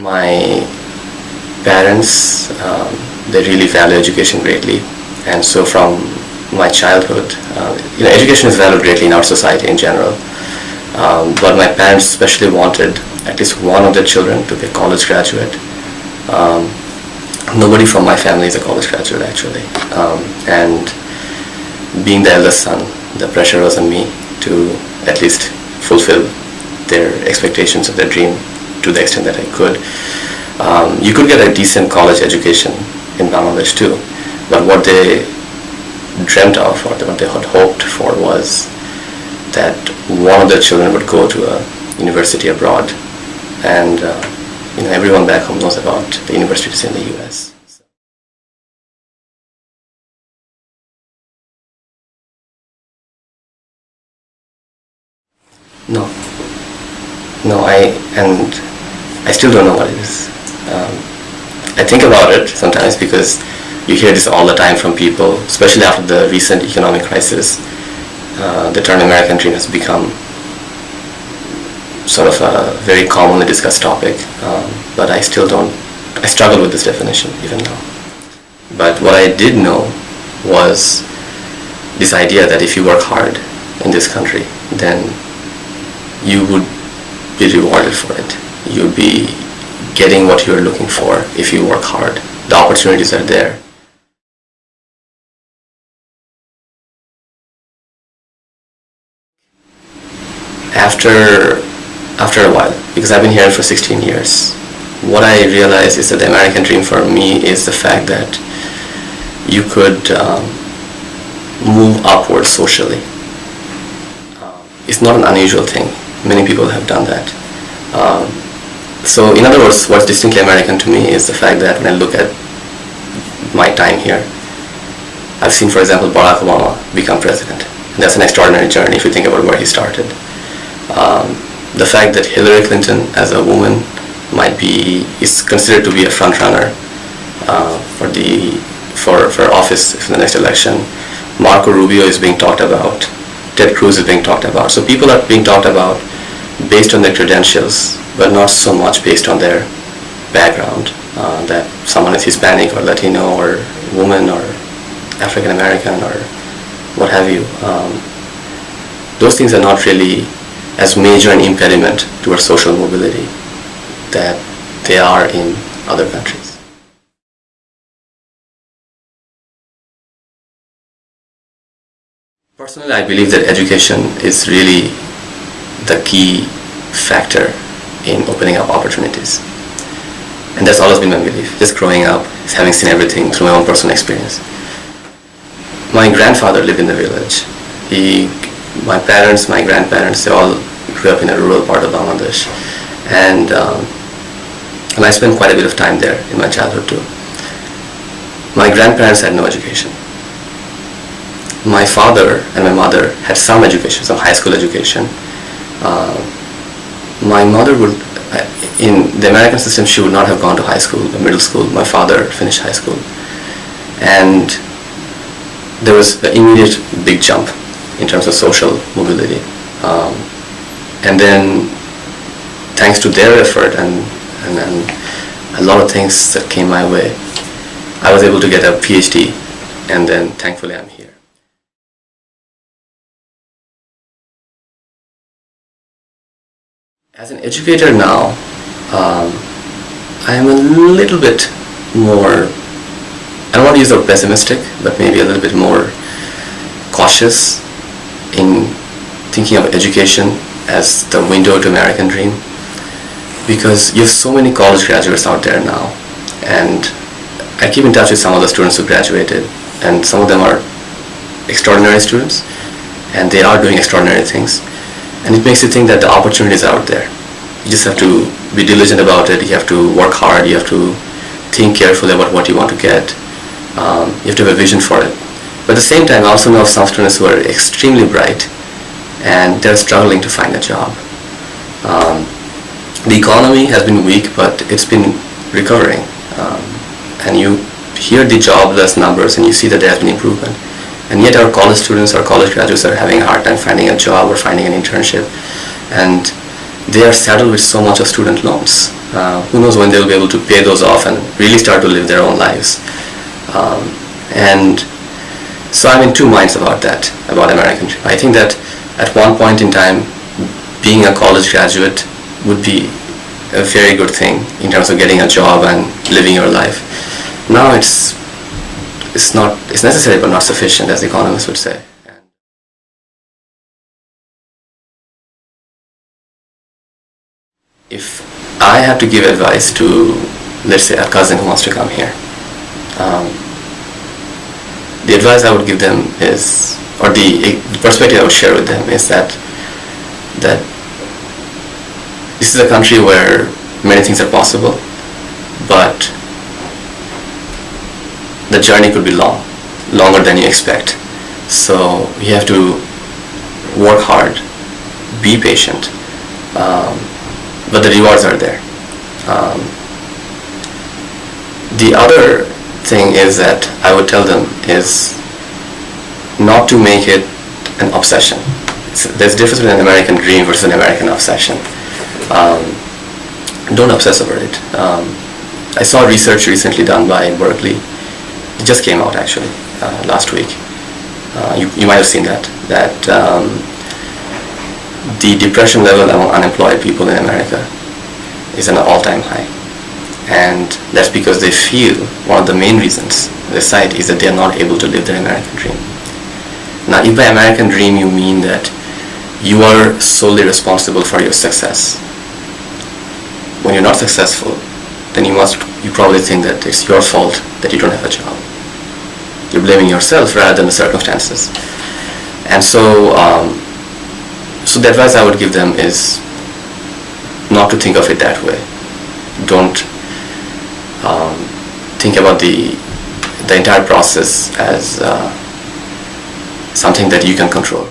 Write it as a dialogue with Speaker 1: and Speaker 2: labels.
Speaker 1: My parents, they really value education greatly, and so from my childhood, education is valued greatly in our society in general. But my parents especially wanted at least one of their children to be a college graduate. Nobody from my family is a college graduate actually, and being the eldest son, the pressure was on me to at least fulfill their expectations of their dream to the extent that I could. You could get a decent college education in Bangladesh too, but what they dreamt of or what they had hoped for was that one of their children would go to a university abroad, and everyone back home knows about the universities in the US. No, I still don't know what it is. I think about it sometimes because you hear this all the time from people, especially after the recent economic crisis. The term American dream has become sort of a very commonly discussed topic, but I struggle with this definition even now. But what I did know was this idea that if you work hard in this country, then you would be rewarded for it. You'll be getting what you're looking for if you work hard. The opportunities are there. After a while, because I've been here for 16 years, what I realized is that the American dream for me is the fact that you could move upward socially. It's not an unusual thing. Many people have done that. So in other words, what's distinctly American to me is the fact that when I look at my time here, I've seen, for example, Barack Obama become president. And that's an extraordinary journey if you think about where he started. The fact that Hillary Clinton as a woman is considered to be a front runner for office in the next election. Marco Rubio is being talked about. Ted Cruz is being talked about. So people are being talked about based on their credentials, but not so much based on their background, that someone is Hispanic or Latino or woman or African American or what have you. Those things are not really as major an impediment towards social mobility that they are in other countries. Personally, I believe that education is really the key factor in opening up opportunities. And that's always been my belief. Just growing up, having seen everything through my own personal experience. My grandfather lived in the village. My parents, my grandparents, they all grew up in a rural part of Bangladesh. And I spent quite a bit of time there in my childhood too. My grandparents had no education. My father and my mother had some education, some high school education. My mother would, in the American system, she would not have gone to high school or middle school. My father finished high school. And there was an immediate big jump in terms of social mobility. And then, thanks to their effort and a lot of things that came my way, I was able to get a PhD, and then thankfully I'm here. As an educator now, I am a little bit more, I don't want to use the word pessimistic, but maybe a little bit more cautious in thinking of education as the window to American dream, because you have so many college graduates out there now, and I keep in touch with some of the students who graduated, and some of them are extraordinary students, and they are doing extraordinary things, and it makes you think that the opportunities are out there. You just have to be diligent about it. You have to work hard. You have to think carefully about what you want to get. You have to have a vision for it. But at the same time, I also know of some students who are extremely bright and they're struggling to find a job. The economy has been weak, but it's been recovering. And you hear the jobless numbers and you see that there has been improvement. And yet our college students, our college graduates are having a hard time finding a job or finding an internship. And they are saddled with so much of student loans. Who knows when they'll be able to pay those off and really start to live their own lives. And so I'm in two minds about that, about American dream. I think that at one point in time, being a college graduate would be a very good thing in terms of getting a job and living your life. Now it's necessary but not sufficient, as economists would say. If I have to give advice to, let's say, a cousin who wants to come here, the advice I would give them is, or the perspective I would share with them is that this is a country where many things are possible, but the journey could be long, longer than you expect. So you have to work hard, be patient, but the rewards are there. The other thing is that I would tell them is not to make it an obsession. There's a difference between an American dream versus an American obsession. Don't obsess over it. I saw research recently done by Berkeley. It just came out actually last week. You might have seen that the depression level among unemployed people in America is an all-time high, and that's because they feel one of the main reasons they cite is that they are not able to live their American dream. Now, if by American dream you mean that you are solely responsible for your success, when you're not successful, then you probably think that it's your fault that you don't have a job. You're blaming yourself rather than the circumstances. And so the advice I would give them is not to think of it that way. Don't think about the entire process as something that you can control.